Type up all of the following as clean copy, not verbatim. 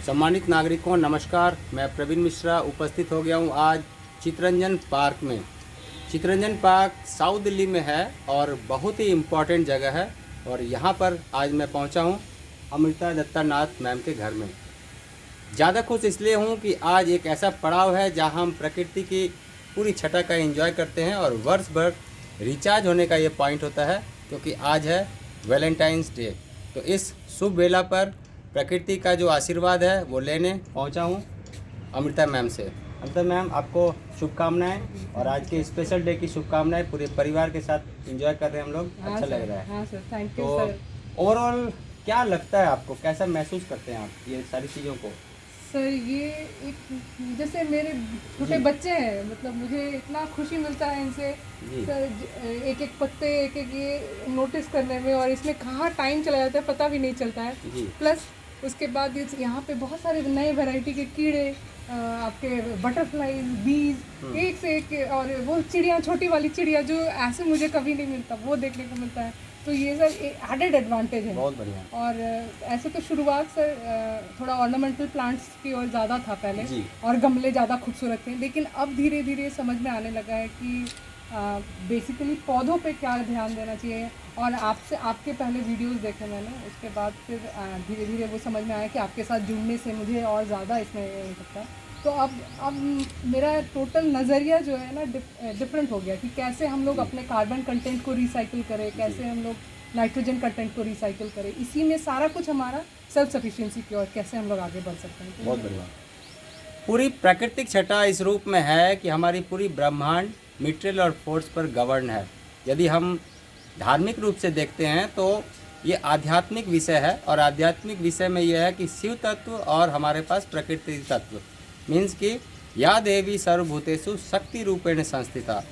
सम्मानित नागरिकों नमस्कार, मैं प्रवीण मिश्रा उपस्थित हो गया हूँ आज चितरंजन पार्क में। चितरंजन पार्क साउथ दिल्ली में है और बहुत ही इम्पोर्टेंट जगह है और यहाँ पर आज मैं पहुँचा हूँ अमृता दत्ता नाथ मैम के घर में। ज़्यादा खुश इसलिए हूँ कि आज एक ऐसा पड़ाव है जहाँ हम प्रकृति की पूरी छटा का एंजॉय करते हैं और वर्ष भर रिचार्ज होने का ये पॉइंट होता है, क्योंकि आज है वैलेंटाइंस डे। तो इस शुभ वेला पर प्रकृति का जो आशीर्वाद है वो लेने पहुंचा हूं अमृता मैम से। अमृता मैम, आपको शुभकामनाएं और आज के स्पेशल डे की शुभकामनाएं। पूरे परिवार के साथ एंजॉय कर रहे हैं हम लोग, अच्छा लग रहा है। हाँ सर, थैंक यू तो सर। ओवरऑल क्या लगता है आपको, कैसा महसूस करते हैं आप ये सारी चीज़ों को? सर ये एक जैसे मेरे छोटे बच्चे हैं, मतलब मुझे इतना खुशी मिलता है इनसे सर। एक एक पत्ते एक एक ये नोटिस करने में, और इसमें कहाँ टाइम चला जाता है पता भी नहीं चलता है। प्लस उसके बाद यहाँ पे बहुत सारे नए वैरायटी के कीड़े, आपके बटरफ्लाई, बीज, एक से एक, और वो चिड़िया, छोटी वाली चिड़िया जो ऐसे मुझे कभी नहीं मिलता, वो देखने को मिलता है। तो ये सर एडेड एडवांटेज है। बहुत बढ़िया। और ऐसे तो शुरुआत सर थोड़ा ऑर्नामेंटल प्लांट्स की ओर ज़्यादा था पहले, और गमले ज़्यादा खूबसूरत थे, लेकिन अब धीरे धीरे समझ में आने लगा है कि बेसिकली पौधों पे क्या ध्यान देना चाहिए। और आपके पहले वीडियोस देखे मैंने, उसके बाद फिर धीरे धीरे वो समझ में आया कि आपके साथ जुड़ने से मुझे और ज़्यादा इसमें लगता है। तो अब मेरा टोटल नज़रिया जो है ना डिफरेंट हो गया कि कैसे हम लोग अपने कार्बन कंटेंट को रिसाइकिल करें, कैसे हम लोग नाइट्रोजन कंटेंट को रिसाइकिल करें। इसी में सारा कुछ हमारा सेल्फ सफिशिएंसी की ओर कैसे हम लोग आगे बढ़ सकते हैं। बहुत बढ़िया। पूरी प्राकृतिक छटा इस रूप में है कि हमारी पूरी ब्रह्मांड मिट्रेल और फोर्स पर गवर्न है। यदि हम धार्मिक रूप से देखते हैं तो ये आध्यात्मिक विषय है, और आध्यात्मिक विषय में यह है कि शिव तत्व और हमारे पास प्रकृति तत्व, मीन्स कि या देवी सर्वभूतेषु शक्ति रूपेण संस्थिता।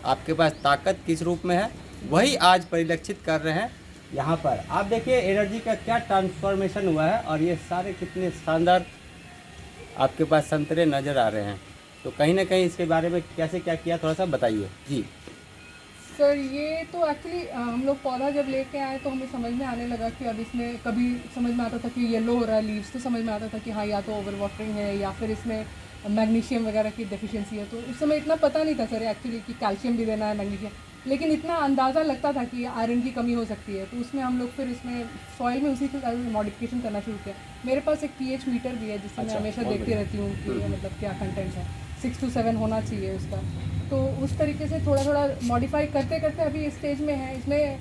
आपके पास ताकत किस रूप में है वही आज परिलक्षित कर रहे हैं यहाँ पर। आप देखिए एनर्जी का क्या ट्रांसफॉर्मेशन हुआ है, और ये सारे कितने शानदार आपके पास संतरे नज़र आ रहे हैं। तो कहीं ना कहीं इसके बारे में कैसे क्या किया, थोड़ा सा बताइए जी। सर ये तो एक्चुअली हम लोग पौधा जब लेके आए तो हमें समझ में आने लगा कि अब इसमें कभी समझ में आता था कि येलो हो रहा है लीव्स, तो समझ में आता था कि हाँ या तो ओवर वाटरिंग है या फिर इसमें मैग्नीशियम वगैरह की डेफिशिएंसी है। तो उस समय इतना पता नहीं था सर एक्चुअली कि कैल्शियम भी देना है, मैग्नीशियम, लेकिन इतना अंदाज़ा लगता था कि आयरन की कमी हो सकती है। तो उसमें हम लोग फिर इसमें सॉइल में उसी के मॉडिफिकेशन करना शुरू किया। मेरे पास एक pH मीटर भी है जिससे मैं हमेशा देखती रहती हूँ कि मतलब क्या कंटेंट है, 6 to 7 होना चाहिए उसका। तो उस तरीके से थोड़ा थोड़ा मॉडिफाई करते करते अभी इस स्टेज में है। इसमें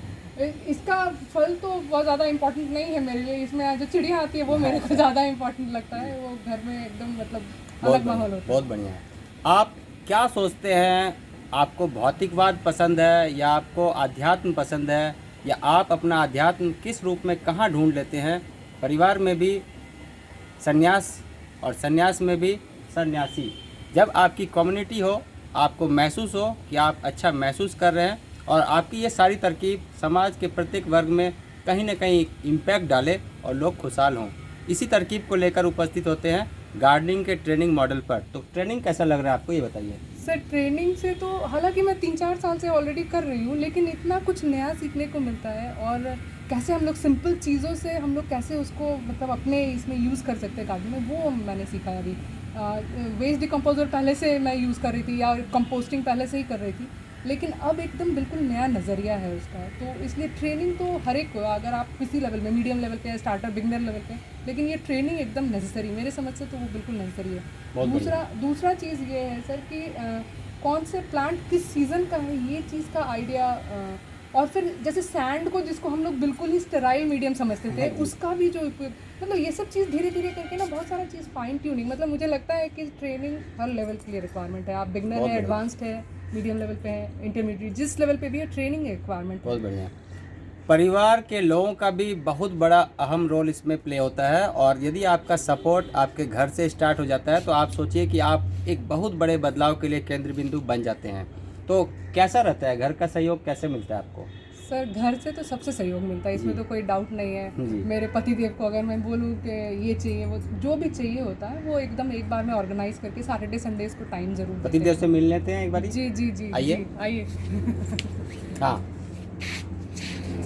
इसका फल तो बहुत ज़्यादा इम्पोर्टेंट नहीं है मेरे लिए, इसमें जो चिड़िया आती है वो मेरे को ज़्यादा इम्पोर्टेंट लगता है। वो घर में एकदम मतलब अलग माहौल होता है। बहुत बढ़िया है। आप क्या सोचते हैं, आपको भौतिकवाद पसंद है या आपको आध्यात्म पसंद है, या आप अपना आध्यात्म किस रूप में कहाँ ढूंढ लेते हैं? परिवार में भी संन्यास और संन्यास में भी सन्यासी। जब आपकी कम्युनिटी हो, आपको महसूस हो कि आप अच्छा महसूस कर रहे हैं और आपकी ये सारी तरकीब समाज के प्रत्येक वर्ग में कहीं ना कहीं इम्पैक्ट डाले और लोग खुशहाल हों, इसी तरकीब को लेकर उपस्थित होते हैं गार्डनिंग के ट्रेनिंग मॉडल पर। तो ट्रेनिंग कैसा लग रहा है आपको, ये बताइए। सर ट्रेनिंग से तो हालांकि मैं 3-4 साल से ऑलरेडी कर रही हूँ, लेकिन इतना कुछ नया सीखने को मिलता है। और कैसे हम लोग सिंपल चीज़ों से हम लोग कैसे उसको मतलब अपने इसमें यूज़ कर सकते हैं गार्डन में, वो मैंने सीखा है अभी। वेस्ट डिकम्पोजर पहले से मैं यूज़ कर रही थी या कंपोस्टिंग पहले से ही कर रही थी, लेकिन अब एकदम बिल्कुल नया नज़रिया है उसका। तो इसलिए ट्रेनिंग तो हर एक को, अगर आप किसी लेवल में, मीडियम लेवल पे, स्टार्टर, बिगनर लेवल पे, लेकिन ये ट्रेनिंग एकदम नेसेसरी मेरे समझ से, तो वो बिल्कुल नेसेसरी है। दूसरा चीज़ ये है सर कि कौन से प्लांट किस सीज़न का है, ये चीज़ का आइडिया। और फिर जैसे सैंड को, जिसको हम लोग बिल्कुल ही स्टेराइल मीडियम समझते थे, उसका भी जो मतलब ये सब चीज़ धीरे धीरे करके ना बहुत सारा चीज़ फाइन ट्यूनिंग, मतलब मुझे लगता है कि ट्रेनिंग हर लेवल के लिए रिक्वायरमेंट है। आप बिगनर है, एडवांस्ड है, मीडियम लेवल पे है, इंटरमीडिएट, जिस लेवल पे भी है ट्रेनिंग रिक्वायरमेंट। बहुत बढ़िया। परिवार के लोगों का भी बहुत बड़ा अहम रोल इसमें प्ले होता है, और यदि आपका सपोर्ट आपके घर से स्टार्ट हो जाता है तो आप सोचिए कि आप एक बहुत बड़े बदलाव के लिए केंद्र बिंदु बन जाते हैं। तो कैसा रहता है, घर का सहयोग कैसे मिलता है आपको? सर घर से तो सबसे सहयोग मिलता है, इसमें तो कोई डाउट नहीं है। मेरे पतिदेव को अगर मैं बोलूँ कि ये चाहिए, वो जो भी चाहिए होता है वो एकदम एक बार में ऑर्गेनाइज करके सैटरडे संडेज को टाइम जरूर देते हैं। पतिदेव से मिल लेते हैं एक बार? जी जी जी, आइए आइए। हाँ,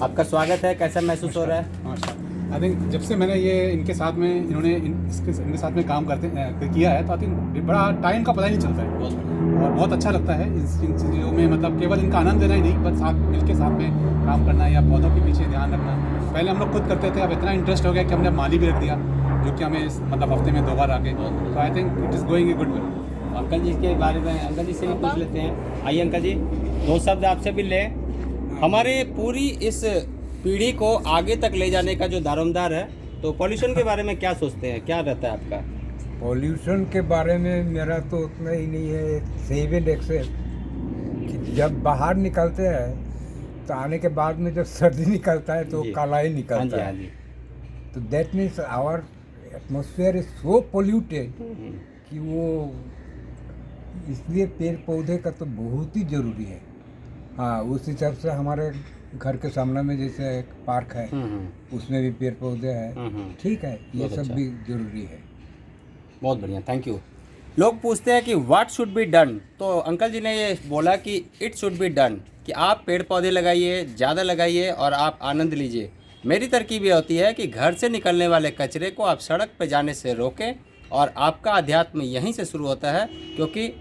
आपका स्वागत है। कैसा महसूस हो रहा है? आई थिंक जब से मैंने ये इनके साथ में इनके साथ में काम किया है, तो आई थिंक बड़ा टाइम का पता ही नहीं चलता है और बहुत अच्छा लगता है इन चीज़ों में। मतलब केवल इनका आनंद लेना ही नहीं, बस मिल के साथ में काम करना या पौधों के पीछे ध्यान रखना। पहले हम लोग खुद करते थे, अब इतना इंटरेस्ट हो गया कि हमने माली भी रख दिया, जो कि हमें मतलब हफ्ते में 2 बार आके, तो I think it is going a good way. Uncle ji के बारे में अंकल जी से भी पूछ लेते हैं। आइए अंकल जी, 2 शब्द आपसे भी लें। हमारे पूरी इस पीढ़ी को आगे तक ले जाने का जो दारोमदार है, तो पॉल्यूशन के बारे में क्या सोचते हैं, क्या रहता है आपका? पॉल्यूशन के बारे में मेरा तो उतना ही नहीं है, सेव एंड एक्सेप्ट कि जब बाहर निकलते हैं तो आने के बाद में जब सर्दी निकलता है तो जी। काला ही हाँ जी, निकलता हाँ है। जी। तो that means our atmosphere is so polluted कि वो, इसलिए पेड़ पौधे का तो बहुत ही ज़रूरी है। हाँ, उस हिसाब से हमारे घर के सामने में जैसे एक पार्क है, उसमें भी पेड़ पौधे हैं, ठीक है, ये बहुत सब अच्छा। भी ज़रूरी है। बहुत बढ़िया, थैंक यू। लोग पूछते हैं कि व्हाट शुड बी डन, तो अंकल जी ने ये बोला कि इट शुड बी डन, कि आप पेड़ पौधे लगाइए, ज़्यादा लगाइए और आप आनंद लीजिए। मेरी तरकीब ये होती है कि घर से निकलने वाले कचरे को आप सड़क पर जाने से रोकें, और आपका अध्यात्म यहीं से शुरू होता है, क्योंकि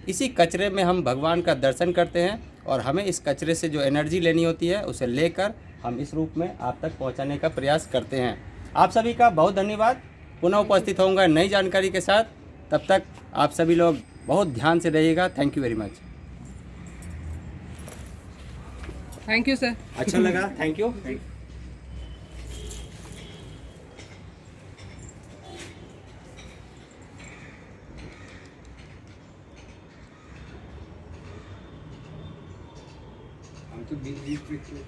इसी कचरे में हम भगवान का दर्शन करते हैं, और हमें इस कचरे से जो एनर्जी लेनी होती है उसे लेकर हम इस रूप में आप तक पहुंचाने का प्रयास करते हैं। आप सभी का बहुत धन्यवाद। पुनः उपस्थित होऊंगा नई जानकारी के साथ, तब तक आप सभी लोग बहुत ध्यान से रहिएगा। Thank you very much. Thank you sir. अच्छा लगा, थैंक यू। हम तो बीच बीच में